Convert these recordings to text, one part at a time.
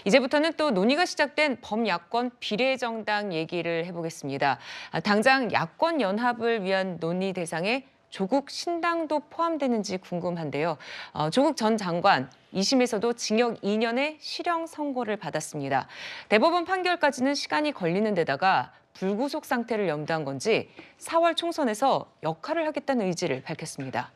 이제부터는 또 논의가 시작된 범야권 비례정당 얘기를 해보겠습니다. 당장 야권 연합을 위한 논의 대상에 조국 신당도 포함되는지 궁금한데요. 조국 전 장관 2심에서도 징역 2년의 실형 선고를 받았습니다. 대법원 판결까지는 시간이 걸리는 데다가 불구속 상태를 염두한 건지 4월 총선에서 역할을 하겠다는 의지를 밝혔습니다.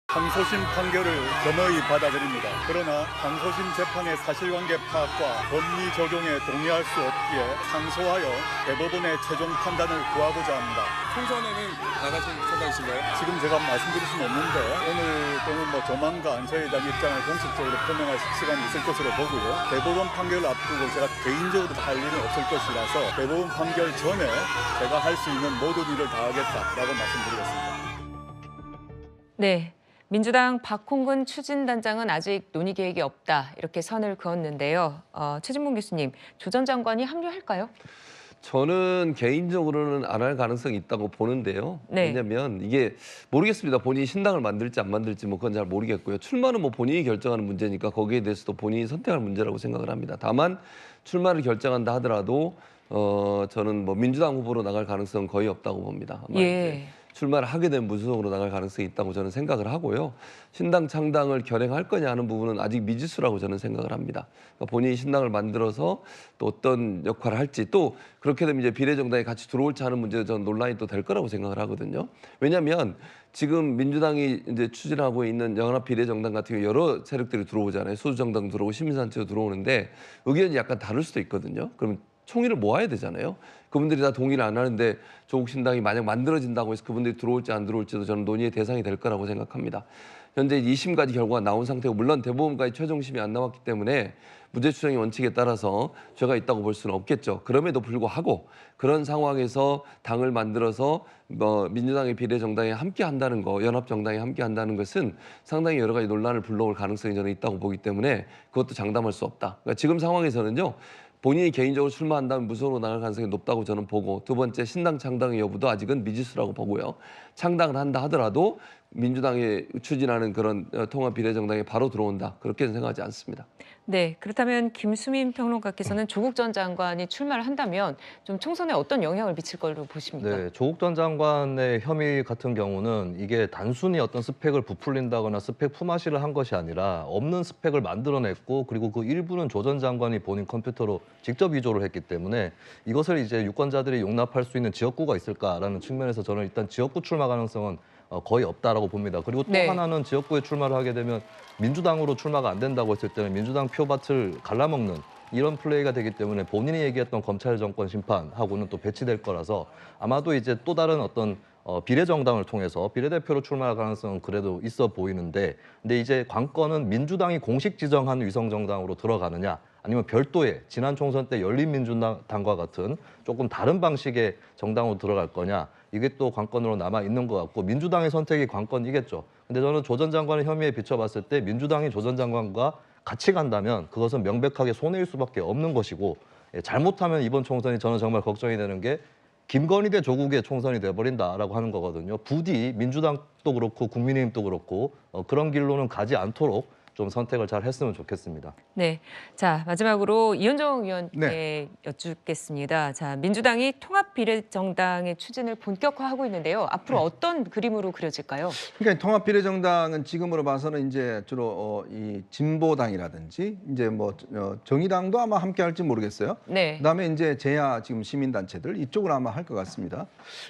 항소심 판결을 겸허히 받아들입니다. 그러나 항소심 재판의 사실관계 파악과 법리 적용에 동의할 수 없기에 상소하여 대법원의 최종 판단을 구하고자 합니다. 총선에는 나가실 생각이신가요? 지금 제가 말씀드릴 수는 없는데 오늘 또는 조만간 저에 대한 입장을 공식적으로 표명할 시간이 있을 것으로 보고요. 대법원 판결을 앞두고 제가 개인적으로 할 일은 없을 것이라서 대법원 판결 전에 제가 할 수 있는 모든 일을 다하겠다라고 말씀드리겠습니다. 네. 민주당 박홍근 추진단장은 아직 논의 계획이 없다 이렇게 선을 그었는데요. 최진봉 교수님, 조 전 장관이 합류할까요? 저는 개인적으로는 안 할 가능성이 있다고 보는데요. 네. 왜냐하면 이게 모르겠습니다. 본인이 신당을 만들지 안 만들지 뭐 그건 잘 모르겠고요. 출마는 뭐 본인이 결정하는 문제니까 거기에 대해서도 본인이 선택할 문제라고 생각을 합니다. 다만 출마를 결정한다 하더라도 저는 뭐 민주당 후보로 나갈 가능성은 거의 없다고 봅니다. 아마 이제 출마를 하게 되면 무소속으로 나갈 가능성이 있다고 저는 생각을 하고요. 신당 창당을 결행할 거냐 하는 부분은 아직 미지수라고 저는 생각을 합니다. 그러니까 본인이 신당을 만들어서 또 어떤 역할을 할지 또 그렇게 되면 이제 비례정당에 같이 들어올지 하는 문제도 저는 논란이 또 될 거라고 생각을 하거든요. 왜냐하면 지금 민주당이 이제 추진하고 있는 연합 비례정당 같은 경우 여러 세력들이 들어오잖아요. 소수정당 들어오고 시민단체도 들어오는데 의견이 약간 다를 수도 있거든요. 그러면 총의를 모아야 되잖아요. 그분들이 다 동의를 안 하는데 조국 신당이 만약 만들어진다고 해서 그분들이 들어올지 안 들어올지도 저는 논의의 대상이 될 거라고 생각합니다. 현재 2심까지 결과가 나온 상태고 물론 대법원까지 최종심이 안 나왔기 때문에 무죄 추정의 원칙에 따라서 죄가 있다고 볼 수는 없겠죠. 그럼에도 불구하고 그런 상황에서 당을 만들어서 민주당의 비례정당에 함께 한다는 거, 연합정당에 함께 한다는 것은 상당히 여러 가지 논란을 불러올 가능성이 저는 있다고 보기 때문에 그것도 장담할 수 없다. 그러니까 지금 상황에서는요. 본인이 개인적으로 출마한다면 무소속으로 나갈 가능성이 높다고 저는 보고 두 번째 신당 창당의 여부도 아직은 미지수라고 보고요. 창당을 한다 하더라도 민주당이 추진하는 그런 통합 비례정당에 바로 들어온다. 그렇게는 생각하지 않습니다. 네, 그렇다면 김수민 평론가께서는 조국 전 장관이 출마를 한다면 좀 총선에 어떤 영향을 미칠 걸로 보십니까? 네, 조국 전 장관의 혐의 같은 경우는 이게 단순히 어떤 스펙을 부풀린다거나 스펙 품앗이를 한 것이 아니라 없는 스펙을 만들어냈고 그리고 그 일부는 조 전 장관이 본인 컴퓨터로 직접 위조를 했기 때문에 이것을 이제 유권자들이 용납할 수 있는 지역구가 있을까라는 측면에서 저는 일단 지역구 출마 가능성은 거의 없다라고 봅니다. 그리고 또 하나는 지역구에 출마를 하게 되면 민주당으로 출마가 안 된다고 했을 때는 민주당 표밭을 갈라먹는 이런 플레이가 되기 때문에 본인이 얘기했던 검찰 정권 심판하고는 또 배치될 거라서 아마도 이제 또 다른 어떤 비례정당을 통해서 비례대표로 출마할 가능성은 그래도 있어 보이는데 근데 이제 관건은 민주당이 공식 지정한 위성정당으로 들어가느냐 아니면 별도의 지난 총선 때 열린민주당과 같은 조금 다른 방식의 정당으로 들어갈 거냐 이게 또 관건으로 남아 있는 것 같고 민주당의 선택이 관건이겠죠. 근데 저는 조 전 장관의 혐의에 비춰봤을 때 민주당이 조 전 장관과 같이 간다면 그것은 명백하게 손해일 수밖에 없는 것이고 잘못하면 이번 총선이 저는 정말 걱정이 되는 게 김건희 대 조국의 총선이 돼버린다라고 하는 거거든요. 부디 민주당도 그렇고 국민의힘도 그렇고 그런 길로는 가지 않도록 좀 선택을 잘 했으면 좋겠습니다. 네, 자 마지막으로 이현정 의원께 여쭙겠습니다. 자 민주당이 통합 비례정당의 추진을 본격화하고 있는데요. 앞으로 어떤 그림으로 그려질까요? 그러니까 통합 비례정당은 지금으로 봐서는 이제 주로 이 진보당이라든지 이제 뭐 정의당도 아마 함께할지 모르겠어요. 네. 그다음에 이제 제야 지금 시민단체들 이쪽으로 아마 할 것 같습니다.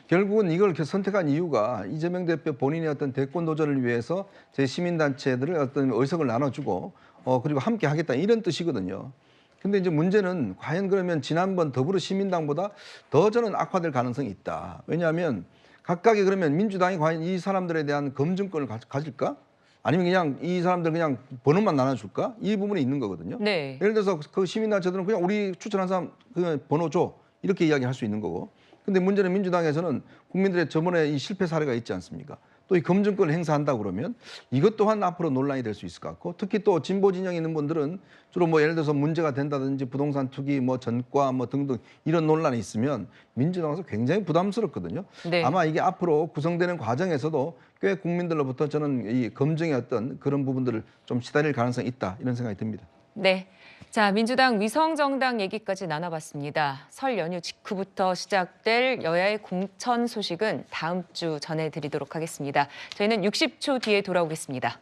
결국은 이걸 이렇게 선택한 이유가 이재명 대표 본인의 어떤 대권 도전을 위해서 제 시민단체들을 어떤 의석을 나눠주고 그리고 함께 하겠다 이런 뜻이거든요. 근데 이제 문제는 과연 그러면 지난번 더불어시민당보다 더 저는 악화될 가능성이 있다. 왜냐하면 각각이 그러면 민주당이 과연 이 사람들에 대한 검증권을 가질까? 아니면 그냥 이 사람들 그냥 번호만 나눠줄까? 이 부분이 있는 거거든요. 네. 예를 들어서 그 시민단체들은 그냥 우리 추천한 사람 그냥 번호 줘 이렇게 이야기할 수 있는 거고. 근데 문제는 민주당에서는 국민들의 저번에 이 실패 사례가 있지 않습니까? 또 이 검증권을 행사한다 그러면 이것 또한 앞으로 논란이 될 수 있을 것 같고 특히 또 진보 진영에 있는 분들은 주로 뭐 예를 들어서 문제가 된다든지 부동산 투기 뭐 전과 뭐 등등 이런 논란이 있으면 민주당에서 굉장히 부담스럽거든요. 네. 아마 이게 앞으로 구성되는 과정에서도 꽤 국민들로부터 저는 이 검증의 어떤 그런 부분들을 좀 시달릴 가능성이 있다 이런 생각이 듭니다. 네. 자, 민주당 위성정당 얘기까지 나눠봤습니다. 설 연휴 직후부터 시작될 여야의 공천 소식은 다음 주 전해드리도록 하겠습니다. 저희는 60초 뒤에 돌아오겠습니다.